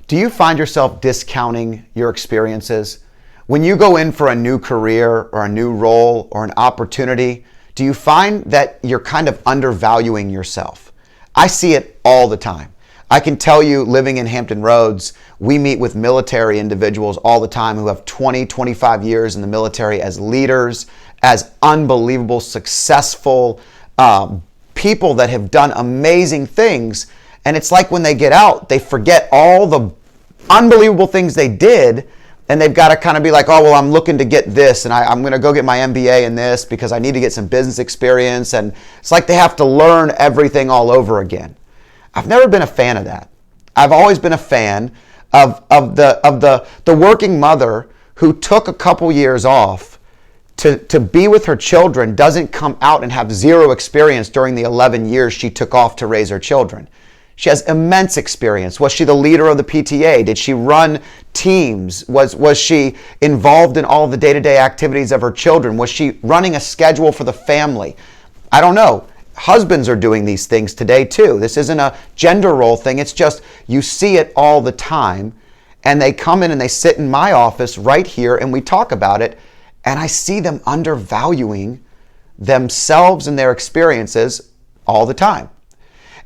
Do you find yourself discounting your experiences? When you go in for a new career or a new role or an opportunity, do you find that you're kind of undervaluing yourself? I see it all the time. I can tell you, living in Hampton Roads, we meet with military individuals all the time who have 20, 25 years in the military as leaders, as unbelievable, successful people that have done amazing things. And it's like when they get out, they forget all the unbelievable things they did, and they've got to kind of be like, oh, well, I'm looking to get this, and I'm going to go get my MBA in this because I need to get some business experience. And it's like they have to learn everything all over again. I've never been a fan of that. I've always been a fan of the working mother who took a couple years off to be with her children, doesn't come out and have zero experience during the 11 years she took off to raise her children. She has immense experience. Was she the leader of the PTA? Did she run teams? Was she involved in all the day-to-day activities of her children? Was she running a schedule for the family? I don't know. Husbands are doing these things today too. This isn't a gender role thing. It's just you see it all the time. And they come in and they sit in my office right here and we talk about it. And I see them undervaluing themselves and their experiences all the time.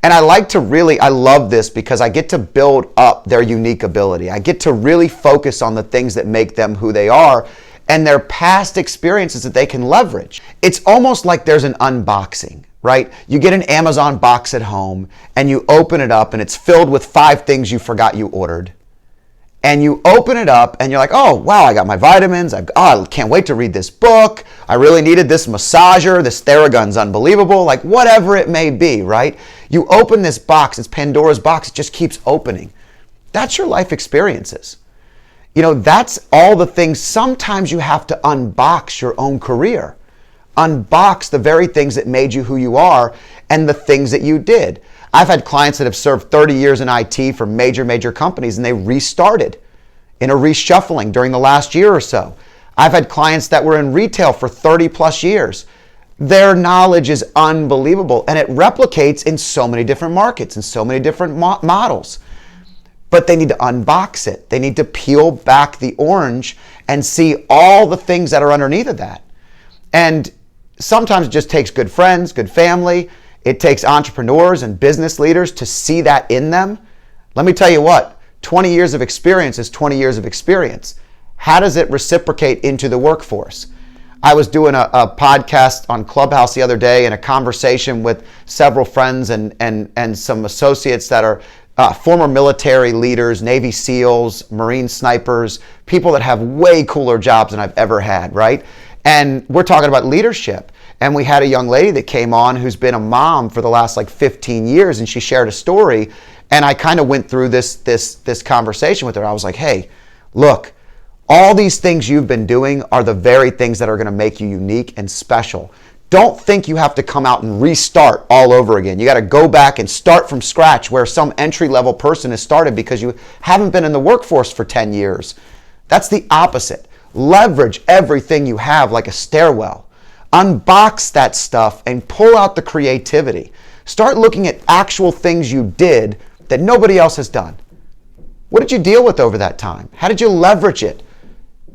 And I love this because I get to build up their unique ability. I get to really focus on the things that make them who they are and their past experiences that they can leverage. It's almost like there's an unboxing, right? You get an Amazon box at home and you open it up and it's filled with 5 things you forgot you ordered. And you open it up and you're like, oh, wow, I got my vitamins. I can't wait to read this book. I really needed this massager. This Theragun's unbelievable. Like whatever it may be, right? You open this box, it's Pandora's box. It just keeps opening. That's your life experiences. That's all the things. Sometimes you have to unbox your own career. Unbox the very things that made you who you are and the things that you did. I've had clients that have served 30 years in IT for major companies and they restarted in a reshuffling during the last year or so. I've had clients that were in retail for 30 plus years. Their knowledge is unbelievable and it replicates in so many different markets and so many different models. But they need to unbox it. They need to peel back the orange and see all the things that are underneath of that. And sometimes it just takes good friends, good family. It takes entrepreneurs and business leaders to see that in them. Let me tell you what, 20 years of experience is 20 years of experience. How does it reciprocate into the workforce? I was doing a podcast on Clubhouse the other day and a conversation with several friends and some associates that are former military leaders, Navy SEALs, Marine snipers, people that have way cooler jobs than I've ever had, right? And we're talking about leadership. And we had a young lady that came on who's been a mom for the last 15 years, and she shared a story. And I kind of went through this conversation with her. I was like, hey, look, all these things you've been doing are the very things that are going to make you unique and special. Don't think you have to come out and restart all over again. You got to go back and start from scratch where some entry-level person has started because you haven't been in the workforce for 10 years. That's the opposite. Leverage everything you have like a stairwell. Unbox that stuff and pull out the creativity. Start looking at actual things you did that nobody else has done. What did you deal with over that time? How did you leverage it?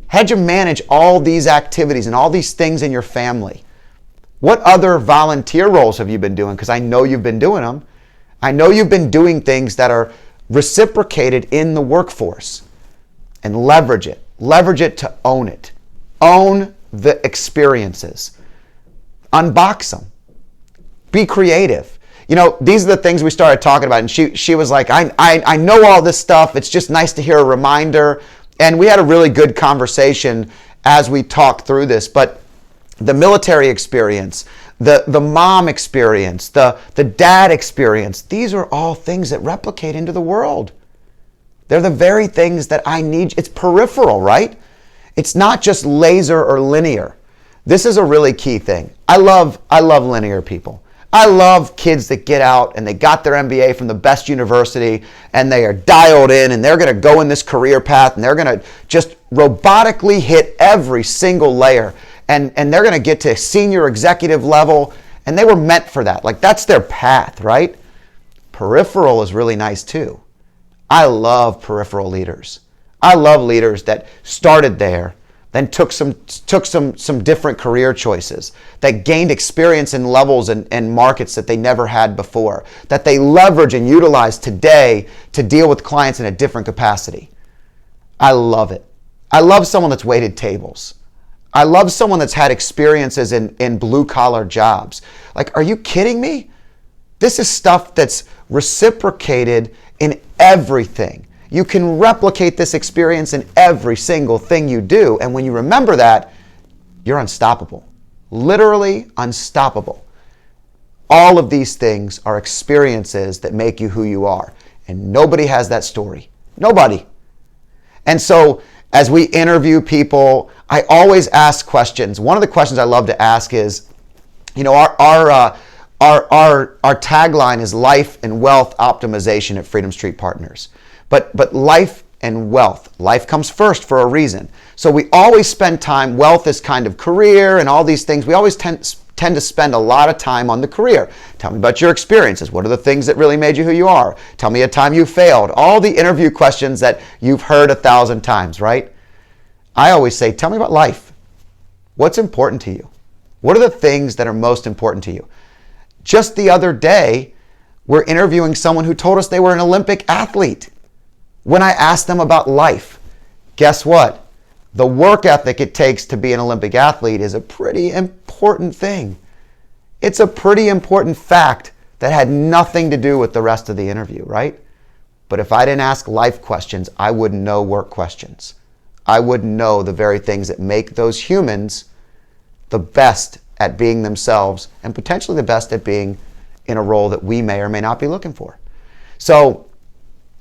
How did you manage all these activities and all these things in your family? What other volunteer roles have you been doing? Because I know you've been doing them. I know you've been doing things that are reciprocated in the workforce. And leverage it. Leverage it to own it. Own the experiences. Unbox them. Be creative. These are the things we started talking about. And she was like, I know all this stuff. It's just nice to hear a reminder. And we had a really good conversation as we talked through this. But the military experience, the mom experience, the dad experience, these are all things that replicate into the world. They're the very things that I need. It's peripheral, right? It's not just laser or linear. This is a really key thing. I love linear people. I love kids that get out and they got their MBA from the best university and they are dialed in and they're going to go in this career path and they're going to just robotically hit every single layer and they're going to get to senior executive level and they were meant for that. Like that's their path, right? Peripheral is really nice too. I love peripheral leaders. I love leaders that started there, then took some different career choices, that gained experience in levels and markets that they never had before, that they leverage and utilize today to deal with clients in a different capacity. I love it. I love someone that's waited tables. I love someone that's had experiences in blue-collar jobs. Like, are you kidding me? This is stuff that's reciprocated in everything. You can replicate this experience in every single thing you do. And when you remember that, you're unstoppable. Literally unstoppable. All of these things are experiences that make you who you are. And nobody has that story. Nobody. And so as we interview people, I always ask questions. One of the questions I love to ask is, you know, our tagline is life and wealth optimization at Freedom Street Partners. But life and wealth. Life comes first for a reason. So we always spend time, wealth is kind of career and all these things. We always tend to spend a lot of time on the career. Tell me about your experiences. What are the things that really made you who you are? Tell me a time you failed. All the interview questions that you've heard 1,000 times, right? I always say, tell me about life. What's important to you? What are the things that are most important to you? Just the other day, we're interviewing someone who told us they were an Olympic athlete. When I asked them about life, guess what? The work ethic it takes to be an Olympic athlete is a pretty important thing. It's a pretty important fact that had nothing to do with the rest of the interview, right? But if I didn't ask life questions, I wouldn't know work questions. I wouldn't know the very things that make those humans the best at being themselves and potentially the best at being in a role that we may or may not be looking for. So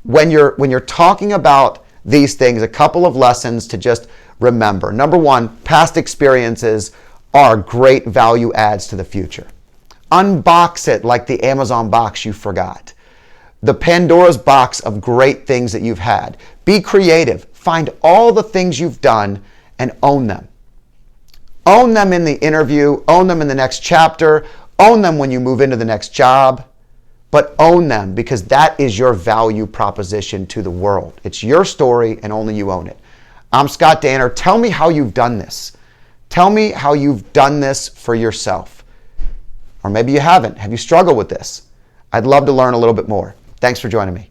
when you're talking about these things, a couple of lessons to just remember. Number one, past experiences are great value adds to the future. Unbox it like the Amazon box you forgot. The Pandora's box of great things that you've had. Be creative. Find all the things you've done and own them. Own them in the interview, own them in the next chapter, own them when you move into the next job, but own them because that is your value proposition to the world. It's your story and only you own it. I'm Scott Danner. Tell me how you've done this. Tell me how you've done this for yourself. Or maybe you haven't. Have you struggled with this? I'd love to learn a little bit more. Thanks for joining me.